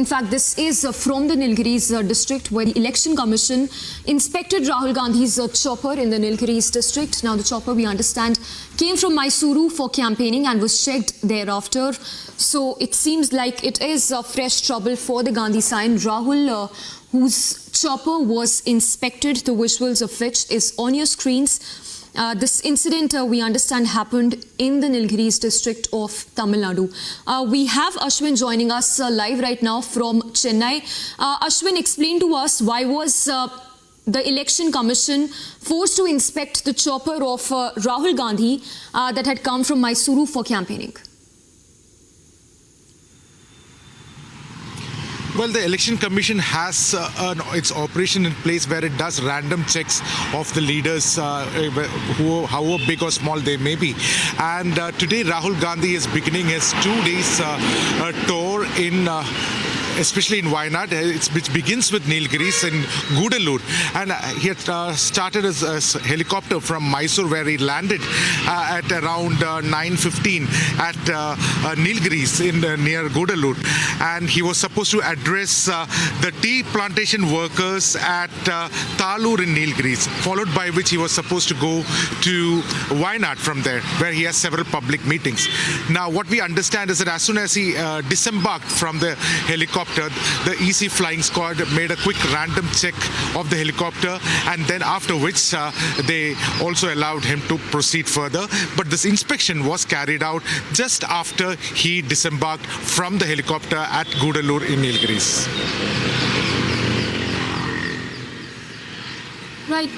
In fact, this is from the Nilgiris district where the Election Commission inspected Rahul Gandhi's chopper in the Nilgiris district. Now, the chopper, we understand, came from Mysuru for campaigning and was checked thereafter. So it seems like it is fresh trouble for the Gandhi sign. Rahul, whose chopper was inspected, the visuals of which is on your screens. This incident, we understand, happened in the Nilgiris district of Tamil Nadu. We have Ashwin joining us live right now from Chennai. Ashwin, explain to us, why was the Election Commission forced to inspect the chopper of Rahul Gandhi that had come from Mysuru for campaigning? Well, the Election Commission has its operation in place where it does random checks of the leaders, however big or small they may be. And today, Rahul Gandhi is beginning his 2 days tour in especially in Wayanad, which begins with Nilgiris and Gudalur. And he had started his helicopter from Mysore, where he landed at around 9:15 at Nilgiris near Gudalur. And he was supposed to address the tea plantation workers at Talur in Nilgiris, followed by which he was supposed to go to Wayanad from there, where he has several public meetings. Now, what we understand is that as soon as he disembarked from the helicopter, the EC flying squad made a quick random check of the helicopter, and then after which they also allowed him to proceed further. But this inspection was carried out just after he disembarked from the helicopter at Gudalur in Nilgiris. Right.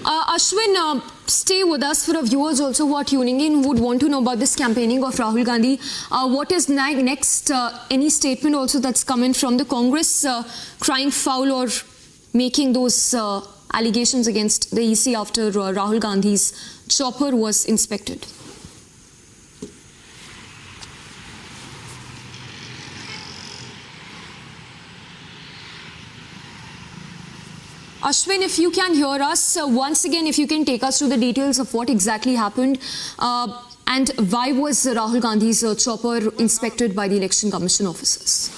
Ashwin, stay with us. For our viewers also who are tuning in, who would want to know about this campaigning of Rahul Gandhi. What is next? Any statement also that's coming from the Congress crying foul or making those allegations against the EC after Rahul Gandhi's chopper was inspected? Ashwin, if you can hear us, once again, if you can take us through the details of what exactly happened and why was Rahul Gandhi's chopper inspected by the Election Commission officers?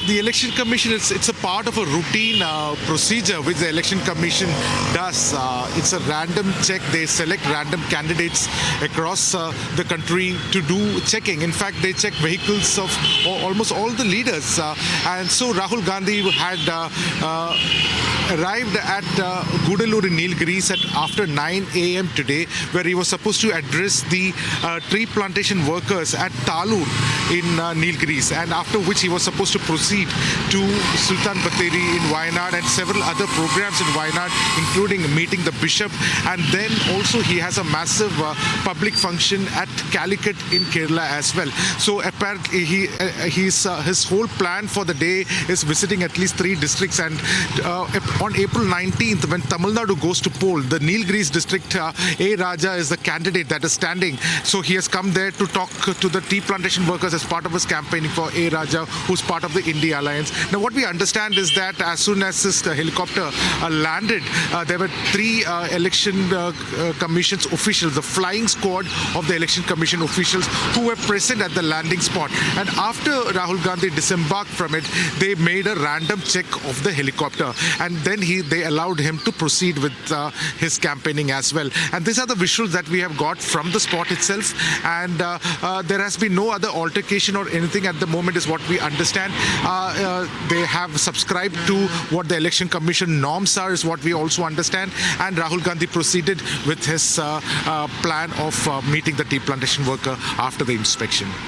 The Election Commission, it's a part of a routine procedure which the Election Commission does. It's a random check. They select random candidates across the country to do checking. In fact, they check vehicles of almost all the leaders. And so Rahul Gandhi had arrived at Gudalur in Nilgiris after 9 a.m. today, where he was supposed to address the tree plantation workers at Talur in Nilgiris, and after which he was supposed to proceed to Sultan Bathery in Wayanad and several other programs in Wayanad, including meeting the bishop. And then also he has a massive public function at Calicut in Kerala as well. So apparently his whole plan for the day is visiting at least 3 districts. And on April 19th, when Tamil Nadu goes to poll, the Nilgiris district, A. Raja is the candidate that is standing. So he has come there to talk to the tea plantation workers as part of his campaigning for A. Raja, who's part of the India Alliance. Now, what we understand is that as soon as this helicopter landed, there were 3 Election Commission's officials, the flying squad of the Election Commission officials, who were present at the landing spot. And after Rahul Gandhi disembarked from it, they made a random check of the helicopter. And then they allowed him to proceed with his campaigning as well. And these are the visuals that we have got from the spot itself. And there has been no other altercation or anything at the moment, is what we understand. They have subscribed to what the Election Commission norms are, is what we also understand. And Rahul Gandhi proceeded with his plan of meeting the tea plantation worker after the inspection.